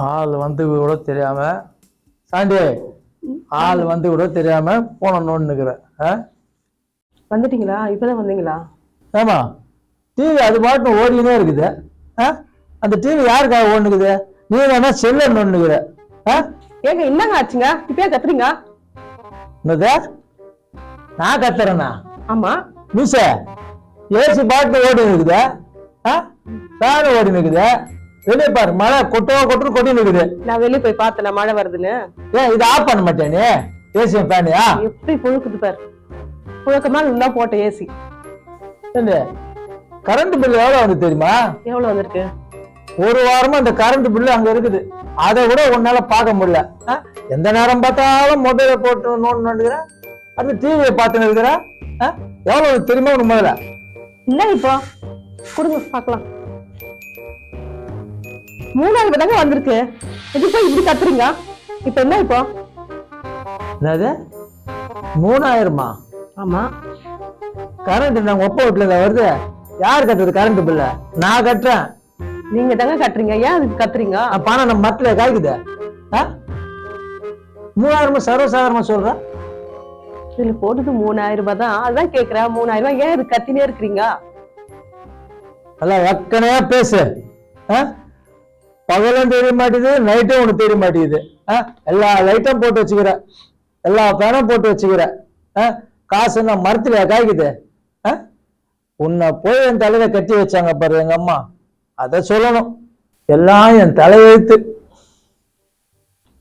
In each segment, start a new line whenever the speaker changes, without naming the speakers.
ஆள் வந்து கூட தெரியாம சாண்டி ஆள் வந்து கூட தெரியாம போனோன்னு நிக்கிறேன்.
வந்துட்டீங்களா? இப்பதான் வந்தீங்களா?
ஏமா டிவி அது பாட்டு ஓடினே இருக்குது. அந்த டிவி யாருக்காக ஓடுனுக்குது? நீ வேணா செல்ல நோண்டுகிற.
ஏங்க என்னங்க ஆச்சுங்க? இப்பயே கத்துறீங்க?
என்னது நான் கத்துறேனா?
ஆமா.
மிஸ் ஏசி பாட்டு ஓடி இருக்குது. ஃபேன் ஓடி நிக்குது. வெளியே பாரு மழை கொட்டி நிக்குது.
நான் வெளியே போய் பார்த்தேன் மழை வருதுன்னு.
ஏன் இதை ஆஃப் பண்ண மாட்டேன் நீ? ஏசி ஃபேனியா
எப்படி புழுக்குது பாரு. புழுக்கமா நல்லா போட்ட ஏசி.
கரண்ட் பில் எவ்வளவு வந்து தெரியுமா?
எவ்வளவு வந்திருக்கு?
ஒரு வாரமா இந்த கரண்ட் பில்லு அங்க இருக்குது. அதை கூட உன்னால பார்க்க முடியல. எந்த நேரம் பார்த்தாலும் மொபைல போட்டு நோண்டுகிற, அது டிவியை பார்த்துன்னு இருக்கிற. எவ்வளவு தெரியுமா உனக்கு முதல்ல?
இல்ல இப்போ கொடுங்க பார்க்கலாம். 3000 தாங்க வந்திருக்கு. இது போய் இப்படி கத்துறீங்க. இப்ப என்ன இப்போ?
என்னது 3000மா?
ஆமா.
கரண்ட் நாங்க ஒப்ப வீட்டுல வருது. யார் கட்டுறது கரண்ட் பில்ல? நான் கட்டுறேன்.
நீங்க தாங்க கட்டுறீங்க. ஏன் அதுக்கு கத்துறீங்க?
பணம் நம்ம மரத்துல காய்க்குது. 3000 சர்வசாதாரணமா சொல்ற?
இதுல போட்டது 3000 தான். அதான் கேக்குறேன். 3000 ஏன் இது கத்தினே இருக்கிறீங்க?
நல்லா எக்கனையா பேசு. பகலும் தெரிய மாட்டேங்குது, நைட்டும் உனக்கு தெரிய மாட்டேங்குது. எல்லா லைட்டும் போட்டு வச்சுக்கிற, எல்லா ஃபேனும் போட்டு வச்சுக்கிற. காசு நான் மரத்துல காய்க்குது. உன்னை போய் என் தலையில கட்டி வச்சாங்க பாரு எங்க அம்மா, அத சொல்லணும். எல்லாம் என் தலையெழுத்து.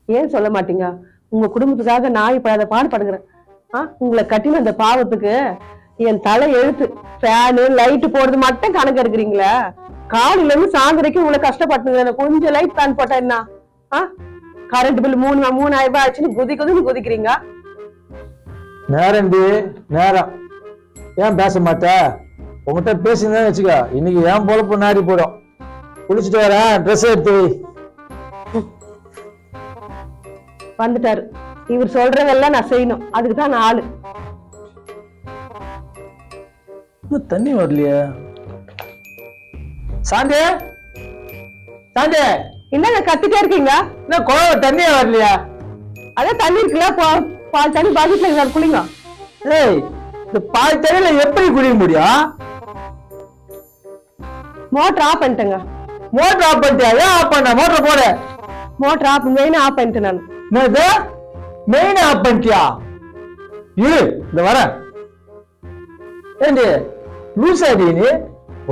ஏன் சொல்ல மாட்டீங்க? உங்க குடும்பத்துக்காக நான் இப்ப அதை பாடுபடுகிறேன். உங்களை கட்டின அந்த பாவத்துக்கு என் தலை எழுத்து. ஃபேனு லைட்டு போடுறது மட்டும் கணக்கு எடுக்கிறீங்களா? காலையில இருந்து சாயந்தரைக்கும் இவ்வளவு கஷ்டப்பட்டு கொஞ்சம் லைட் ஃபேன் போட்டா என்ன? கரண்ட் பில் 3000 ஆச்சுன்னு குதிக்கிறீங்க.
நேரண்டி நேரம். ஏன் பேச மாட்ட? உங்ககிட்ட பேசுனேன்னு வச்சுக்க, இன்னைக்கு ஏன் பொழப்பு நாரி போயிடும். குளிச்சுட்டு வரேன், ட்ரெஸ் எடுத்து
வந்துட்டாரு. இவர் சொல்றதெல்லாம் நான் செய்யணும். அதுக்குதான் நான் ஆளு.
தண்ணி வரலையா? சாந்தே சாந்தே,
என்னங்க கத்திட்டே இருக்கீங்க?
குழந்தை தண்ணியே வரலையா?
அதான் தண்ணி இருக்குல்ல, பால் தண்ணி பாக்கெட்ல குளிங்க.
ஏய், இந்த பால் தண்ணியில எப்படி குளிக்க முடியும்?
மோட்டர் ஆஃப் பண்ணிட்டேங்க.
மோட்டர் ஆஃப் பண்ணிட்டியா? ஏன் ஆஃப் பண்ண? மோட்டர் போட.
மோட்டர் ஆஃப் மெயின் ஆஃப் பண்ணிட்டேன் நான்.
என்னது மெயின் ஆஃப் பண்ணிட்டியா? இரு இந்த வர. ஏண்டி லூஸ் ஆடி நீ?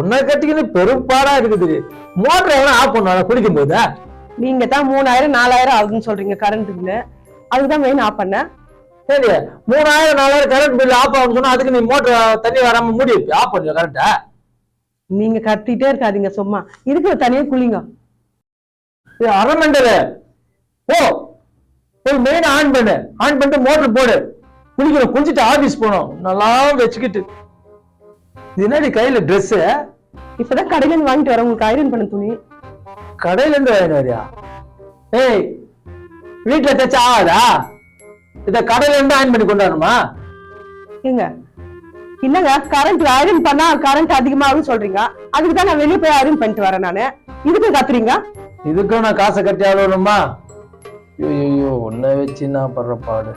உன்னை கட்டிக்கின்னு பெரும்பாடா இருக்குது. மோட்டர் எவனா ஆஃப் பண்ணுவாங்க குளிக்கும் போது?
நீங்க தான் 3000 4000 ஆகுதுன்னு சொல்றீங்க கரண்ட் பில்லு. அதுக்குதான் மெயின் ஆஃப் பண்ண.
சரி, 3000 4000 கரண்ட் பில் ஆஃப் ஆகும் சொன்னா அதுக்கு நீ மோட்டர் தண்ணி வராம மூடி ஆஃப் பண்ணுவ கரண்ட?
நீங்க கத்திட்டே இருக்காதீங்க சும்மா. இதுக்கு தனியா குளிங்க.
அரை மண்டல ஓ ஒரு மெயின் ஆன் பண்ணு. ஆன் பண்ணிட்டு மோட்டர் போடு. குளிக்கணும். குளிச்சுட்டு ஆபீஸ் போனோம். நல்லா வச்சுக்கிட்டு. இது என்னடி கையில ட்ரெஸ்?
இப்பதான் கடையில இருந்து வாங்கிட்டு வரேன். உங்களுக்கு ஐரன் பண்ண துணி.
கடையில இருந்து வாங்கிட்டு வரியா? ஏய், வீட்டுல தைச்சா ஆகாதா? இத கடையில இருந்து ஆன் பண்ணி கொண்டாடணுமா?
ஏங்க இல்லங்க, கரண்ட் ஐரன் பண்ணா கரண்ட் அதிகமாகும் சொல்றீங்க. அதுக்கு தான் நான் வெளியே போய் ஐரன் பண்ணிட்டு வரேன் நானு. இதுக்கு கத்துறீங்க?
இதுக்கும் நான் காசை கட்டி ஆகணுமா? ஐயோ, உன்னை வச்சு நான் படுற பாடு.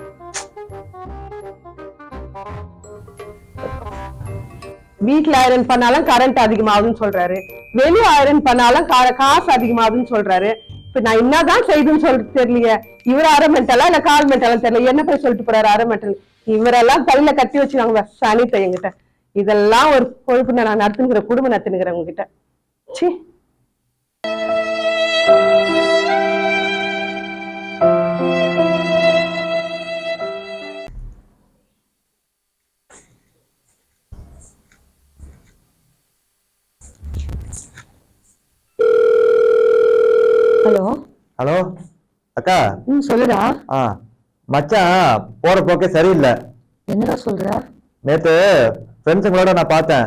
வீட்டுல ஐரன் பண்ணாலும் கரண்ட் அதிகமாகுதுன்னு சொல்றாரு. வெளியே ஐரன் பண்ணாலும் காசு அதிகமாகுதுன்னு சொல்றாரு. இப்ப நான் என்னதான் செய்துன்னு சொல்லிட்டு தெரியலையே. இவர் அரை மென்டலா இல்ல கால் மென்டலா தெரியல. என்ன போய் சொல்லிட்டு போறாரு அரை மென்டல். இவரெல்லாம் கையில கட்டி வச்சுக்காங்க சனித்த என்கிட்ட. இதெல்லாம் ஒரு கொழுப்பு நான் நடத்துங்கிற குடும்பம் நடத்துனுக்கிறேன் உங்ககிட்ட. சி. ஹலோ
ஹலோ அக்கா.
சொல்லுடா.
மச்சான் போற போக்கே சரியில்லை.
என்னடா சொல்ற?
நேத்து ஃப்ரெண்ட்ஸுங்களோட நான் பார்த்தேன்.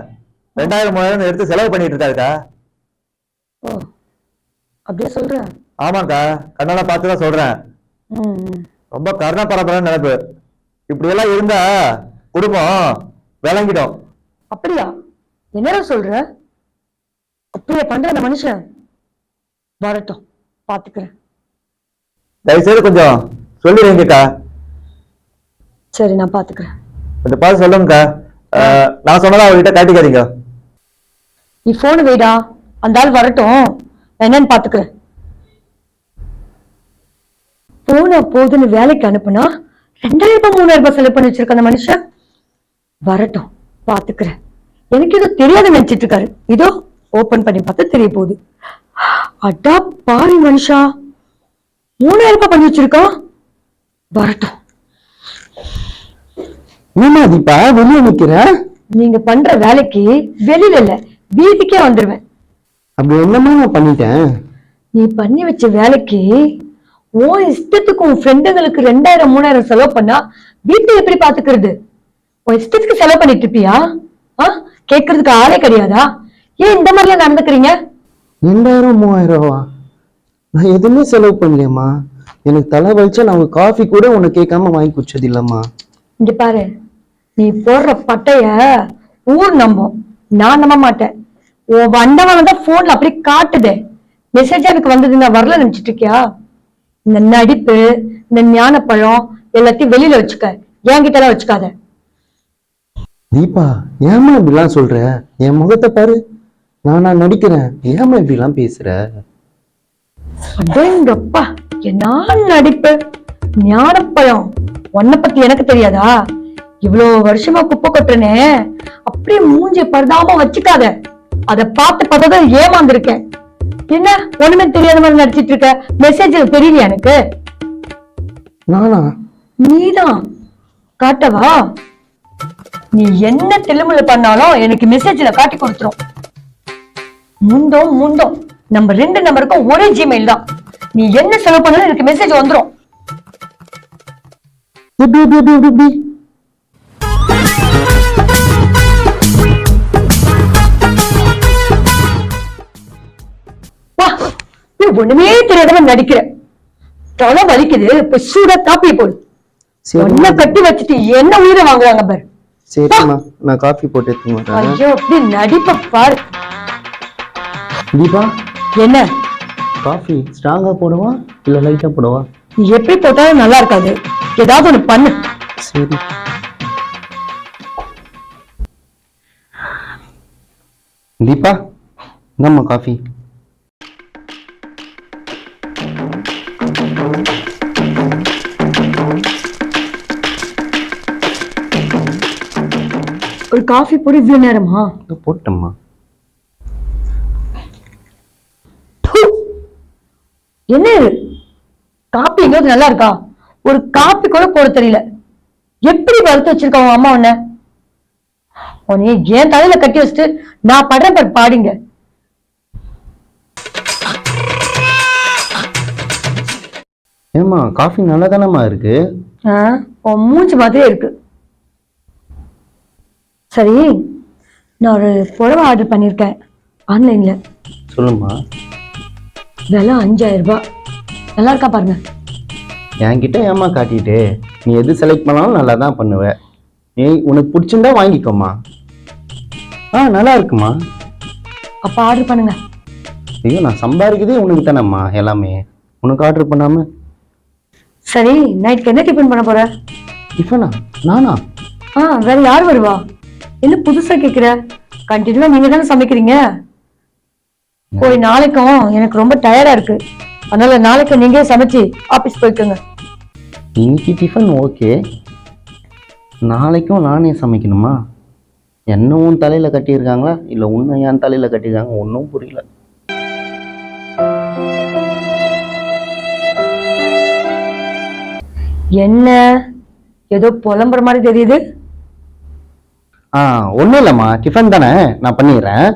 2000 3000 எடுத்து செலவு பண்ணிட்டு இருக்காருக்கா.
ஓ, அப்படியே சொல்ற?
ஆமாக்கா, கண்ணால பார்த்துதான் சொல்றேன். ரொம்ப கருணா பரபரன்னு நினைப்பு. இப்படி எல்லாம் இருந்தா குடும்பம் விளங்கிடும்.
அப்படியா? என்னடா சொல்ற? அப்படியே பண்ற அந்த மனுஷன் வரட்டும், பாத்துக்கிறேன்.
தயவுசெய்து கொஞ்சம் சொல்லிடுங்கக்கா.
சரி நான் பாத்துக்கிறேன்.
கொஞ்சம் பார்த்து சொல்லுங்கக்கா. நான் சொன்னதா அவர்கிட்ட காட்டிக்காதீங்க.
நீ போன் வைடா, அந்த ஆள் வரட்டும், நான் என்னன்னு பாத்துக்கிறேன். போன போதுன்னு வேலைக்கு அனுப்புனா 2000 ரூபாய் 3000 ரூபாய் செலவு பண்ணி வச்சிருக்க அந்த மனுஷன். வரட்டும் பாத்துக்கிறேன். எனக்கு ஏதோ தெரியாத நினைச்சிட்டு இருக்காரு. இதோ ஓபன் பண்ணி பார்த்தா தெரிய போகுது. அடா பாரு மனுஷா, 3000 ரூபாய் பண்ணி வச்சிருக்கான். வரட்டும்.
ஏமா தீபா வெளியே நிக்கிற?
நீங்க பண்ற வேலைக்கு வெளியில இல்ல, வீட்டுக்கே வந்துருவேன்.
அப்படி என்னமா நான் பண்ணிட்டேன்?
நீ பண்ணி வச்ச வேலைக்கு உன் இஷ்டத்துக்கு உன் ஃப்ரெண்டுங்களுக்கு 2000 3000 செலவு பண்ணா வீட்டை எப்படி பாத்துக்கிறது? உன் இஷ்டத்துக்கு செலவு பண்ணிட்டு இருப்பியா? கேட்கறதுக்கு ஆளே கிடையாதா? ஏன் இந்த மாதிரிலாம் நடந்துக்கிறீங்க?
2000 3000 நான் எதுவுமே செலவு பண்ணலையம்மா. எனக்கு தலை வலிச்சா நான் ஒரு காஃபி கூட உன்னை கேட்காம வாங்கி குடிச்சது இல்லம்மா.
இங்க பாரு, நீ போடுற பட்டைய ஊர் நம்பும், நான் நம்ப மாட்டேன். உன் வண்டவன் தான் போன்ல அப்படி காட்டுதே. மெசேஜ் எனக்கு வந்தது, நான் வரல நினைச்சிட்டு இருக்கியா? இந்த நடிப்பு, இந்த ஞானப்பழம் எல்லாத்தையும் வெளியில வச்சுக்க, என்கிட்ட எல்லாம் வச்சுக்காத.
தீபா ஏமா இப்படிலாம் சொல்ற? என் முகத்தை பாரு, நானா நடிக்கிறேன்? ஏமா இப்படிலாம் பேசுற?
அடேங்கப்பா, என்ன நடிப்பு, ஞானப்பழம். உன்னை பத்தி எனக்கு தெரியாதா? இவ்வளவு வருஷமா குப்பை கொட்டுறனே, அப்படியே மூஞ்சி பரதாம வச்சுக்காத. அத பார்த்ததான் ஏமாந்துருக்கேன். என்ன ஒண்ணுமே தெரியாத மாதிரி நடிச்சிட்டு இருக்க? மெசேஜ் தெரியலையா எனக்கு?
நானா?
நீதான். காட்டவா? நீ என்ன தெலுங்குல பண்ணாலும் எனக்கு மெசேஜ்ல காட்டி கொடுத்துரும். முந்தோம் நம்ம 2 நம்பருக்கும் ஒரே ஜிமெயில் தான். நீ என்ன செலவு பண்ணாலும் எனக்கு மெசேஜ் வந்துரும். ஒண்ணுமே தெரியாதவன் நடிக்கிற. தலை வலிக்குது, இப்ப சூடா காப்பி போடு. ஒன்ன கட்டி வச்சுட்டு என்ன உயிரை வாங்குவாங்க பாரு.
சரிம்மா, நான் காஃபி போட்டு எடுத்துன்னு வரேன்.
ஐயோ, அப்படி நடிப்ப பாரு.
தீபா
என்ன
காஃபி ஸ்ட்ராங்கா போடவா இல்ல லைட்டா போடவா?
நீ எப்படி போட்டாலும் நல்லா இருக்காது, ஏதாவது ஒண்ணு பண்ணு.
சரி. தீபா நம்ம காஃபி.
ஒரு காஃபி போடு. இவ்வளவு நேரமா?
போட்டம்மா.
என்ன இது? காப்பி எங்கேயாவது நல்லா இருக்கா? ஒரு காப்பி கூட போட தெரியல. எப்படி வளர்த்து வச்சிருக்க உன் அம்மா உன்ன? உன்னை ஏன் தலையில கட்டி வச்சுட்டு நான் படுற பாரு பாடிங்க.
ஏமா காஃபி நல்லா தானம்மா இருக்கு?
உன் மூஞ்சி மாதிரியே இருக்கு. சரி, நான் ஒரு புடவை ஆர்டர் பண்ணிருக்கேன் ஆன்லைன்ல.
சொல்லுமா.
விலை 5000 ரூபாய். நல்லா இருக்கா பாருங்க.
என்கிட்ட ஏமா காட்டிட்டு நீ எது செலக்ட் பண்ணாலும் நல்லா தான் பண்ணுவ. நீ உனக்கு பிடிச்சிருந்தா வாங்கிக்கோமா. நல்லா இருக்குமா.
அப்ப ஆர்டர் பண்ணுங்க.
ஐயோ, நான் சம்பாதிக்கிறதே உனக்கு தானேம்மா எல்லாமே. உனக்கு ஆர்டர் பண்ணாம.
சரி, நைட்க்கு என்ன டிஃபன் பண்ண போற?
டிஃபனா? நானா?
வேற யார் வருவா? என்ன புதுசா கேக்குற? கண்டினியூவா நீங்க தானே சமைக்கிறீங்க. போய் நாளைக்கும் எனக்கு ரொம்ப டயர்டா இருக்கு, அதனால நாளைக்கு நீங்க சமைச்சு ஆபீஸ் போய்க்கோங்க.
இன்னைக்கு டிஃபன் ஓகே, நாளைக்கும் நானே சமைக்கணுமா? என்னவும் தலையில கட்டியிருக்காங்களா இல்ல உன்னை என் தலையில கட்டியிருக்காங்க? ஒன்றும் புரியல.
என்ன ஏதோ புலம்புற மாதிரி தெரியுது?
ஒன்றும் இல்லைம்மா, டிஃபன் தானே, நான் பண்ணிடுறேன்.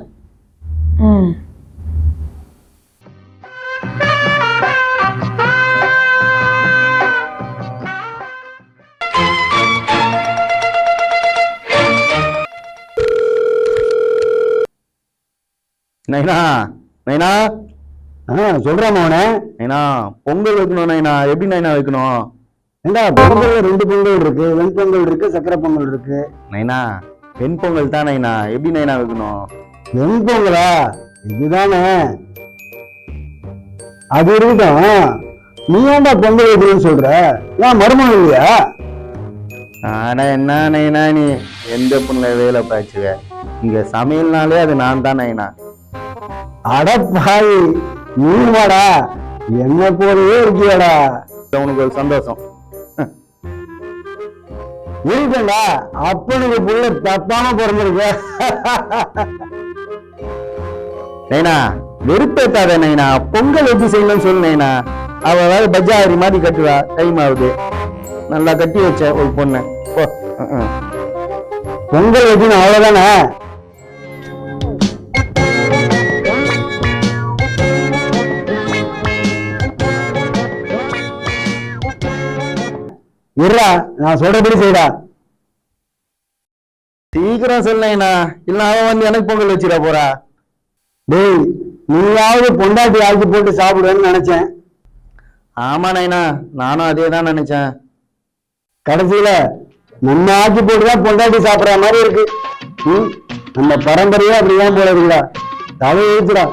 நைனா நைனா.
சொல்றேன் மோனே.
நைனா பொங்கல் வைக்கணும் நைனா. எப்படி நைனா வைக்கணும்?
ஏண்டா, பொங்கல் 2 பொங்கல் இருக்கு, வெண்பொங்கல் இருக்கு, சக்கரை பொங்கல் இருக்கு.
நைனா வெண் பொங்கல் தான் நைனா. எப்படி நைனா வைக்கணும்?
வெண்பொங்கலா? இதுதானே. அது இருக்கட்டும்,
நீ ஏன்டா பொங்கல் வைக்கிறேன்னு சொல்ற? ஏன் மருமகன் இல்லையா?
ஆனா என்ன நைனா நீ எந்த பொண்ணுல வேலை பாய்ச்சுவ? இங்க சமையல்னாலே அது நான் தான் நைனா.
அட பாய், நீ வாடா, என்ன போலவே இருக்கியாடா.
உனக்கு ஒரு சந்தோஷம்.
இருக்கண்டா, அப்பனுக்கு புள்ள தப்பாம பிறந்திருக்க.
நைனா வெறுப்பேத்தாத நைனா, பொங்கல் வச்சு செய்யணும்னு சொல்லு நைனா. அவ வேற பஜாரி மாதிரி கட்டுவா, டைம் ஆகுது. நல்லா கட்டி வச்ச ஒரு பொண்ணு.
பொங்கல் வைக்கணும் அவ்வளவுதானே? இருடா, நான் சொல்றபடி செய்டா.
சீக்கிரம் சொல்லலைனா, இல்ல அவன் வந்து எனக்கு பொங்கல் வச்சிட போறா.
டேய், நீயாவது பொண்டாட்டி ஆக்கி போட்டு சாப்பிடுவேன்னு நினைச்சேன்.
ஆமா நைனா, நானும் அதே தான் நினைச்சேன்.
கடைசியில நம்ம ஆக்கி போட்டுதான் பொண்டாட்டி சாப்பிடுற மாதிரி இருக்கு. நம்ம பரம்பரையே அப்படிதான் போல இருக்குடா. தலை எழுத்துடா.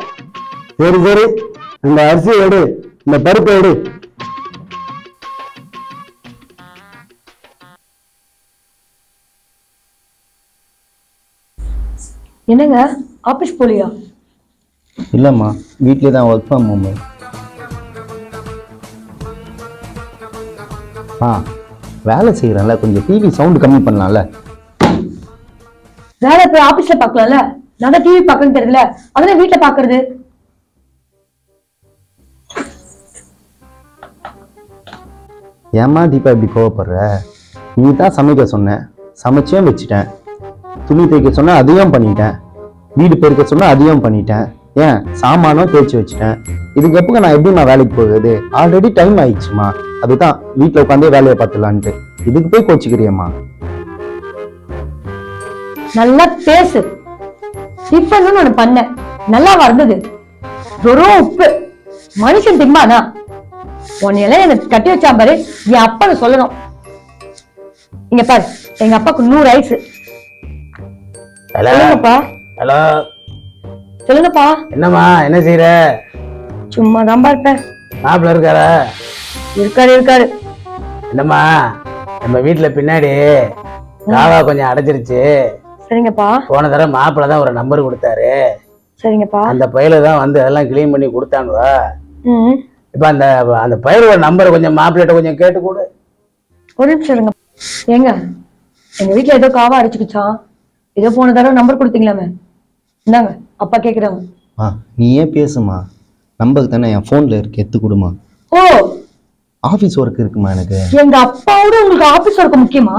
சரி சரி, இந்த அரிசி எடு, இந்த பருப்பை எடு.
என்னங்க ஆபீஸ் போலியா?
இல்லம்மா, வீட்லயே தான் ஒர்க் ஃப்ரம் ஹோம். வேலை செய்யறேன்ல, கொஞ்சம் டிவி சவுண்ட் கம்மி பண்ணலாம்ல.
வேலை போய் ஆபீஸ்ல பாக்கலாம்ல. நான் தான் டிவி பாக்கணும்னு தெரியல, அதெல்லாம் வீட்டுல பாக்குறது.
ஏம்மா தீபா இப்படி கோவப்படுற? நீ தான் சமைக்க சொன்ன, சமைச்சும் வச்சுட்டேன். துணி தைக்க சொன்ன அதையும் பண்ணிட்டேன். வீடு பெருக்க சொன்ன அதையும் பண்ணிட்டேன். ஏன் சாமானும் தேய்ச்சி வச்சுட்டேன். இதுக்கப்புறம் நான் எப்படிம்மா வேலைக்கு போகுது? ஆல்ரெடி டைம் ஆயிடுச்சுமா. அதுதான் வீட்டுல உட்காந்தே வேலையை பார்த்துலான்ட்டு. இதுக்கு போய் கோச்சிக்கிறியம்மா?
நல்லா பேசு. டிஃபன் ஒண்ணு பண்ண நல்லா வந்தது, வெறும் உப்பு. மனுஷன் திம்பானா? உன்னையெல்லாம் எனக்கு கட்டி வச்சா பாரு, என் அப்பா சொல்லணும். இங்க பாரு, எங்க அப்பாக்கு 100 வயசு. சொல்லுங்கப்பா.
ஹலோ,
சொல்லுங்கப்பா.
என்னம்மா என்ன செய்யற?
சும்மா தான் இருப்பேன்.
மாப்பிள்ள இருக்காரா?
இருக்காரு.
என்னம்மா, நம்ம வீட்டுல பின்னாடி காவா கொஞ்சம் அடைச்சிருச்சு.
சரிங்கப்பா.
போன தடவை மாப்பிள்ள தான் ஒரு நம்பர் கொடுத்தாரு.
சரிங்கப்பா.
அந்த பையில தான் வந்து அதெல்லாம் கிளீன் பண்ணி கொடுத்தானுவா. இப்ப அந்த அந்த பயிரோட நம்பரை கொஞ்சம் மாப்பிள்ளைகிட்ட கொஞ்சம் கேட்டு கொடு.
ஒரு நிமிஷம் இருங்க. ஏங்க, எங்க வீட்டுல ஏதோ காவா அரைச்சுக்கிச்சான். ஏதோ போன தடவை நம்பர் கொடுத்தீங்களாமே, இந்தாங்க அப்பா கேக்குறாங்க.
நீ ஏன் பேசுமா? நம்பருக்கு தானே, என் போன்ல இருக்கு, எடுத்து கொடுமா.
ஓ,
ஆபீஸ் ஒர்க் இருக்குமா எனக்கு.
எங்க அப்பாவோட உங்களுக்கு ஆபீஸ் ஒர்க் முக்கியமா?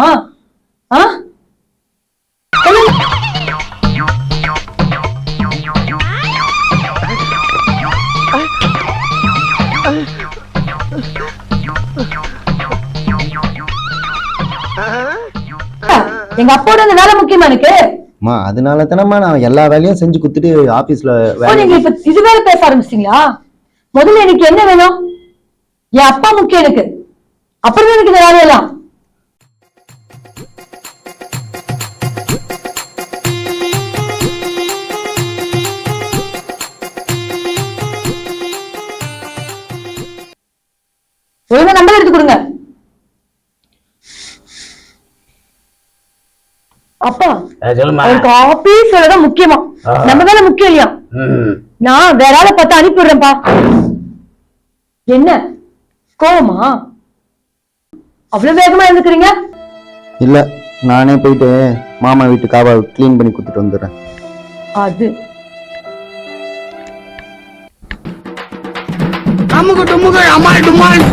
எங்க அப்பாவோட அந்த வேலை முக்கியமா எனக்கு?
அதனால தானம்மா நான் எல்லா வேலையும் செஞ்சு குடுத்துட்டு ஆபீஸ்ல
நீங்க இப்ப இது வேலை பேச ஆரம்பிச்சிட்டீங்களா? முதல்ல எனக்கு என்ன வேணும்? என் அப்பா முக்கியம் எனக்கு, அப்புறம் எனக்கு இந்த வேலையெல்லாம். ஒழுங்கா நம்பர் எடுத்து கொடுங்க. அப்பா, அவருக்கு ஆபீஸ் வேலைதான் முக்கியமா, நம்ம வேலை முக்கியம் இல்லையா? நான் வேற ஆளை பார்த்து அனுப்பிடுறேன்ப்பா. என்ன கோவமா? அவ்வளவு வேகமா இருந்துக்கிறீங்க?
இல்ல, நானே போயிட்டு மாமா வீட்டு காவா கிளீன் பண்ணி கொடுத்துட்டு வந்துடுறேன்.
அது
அம்முக்கு டும்முக்கு அம்மா டும்மான்.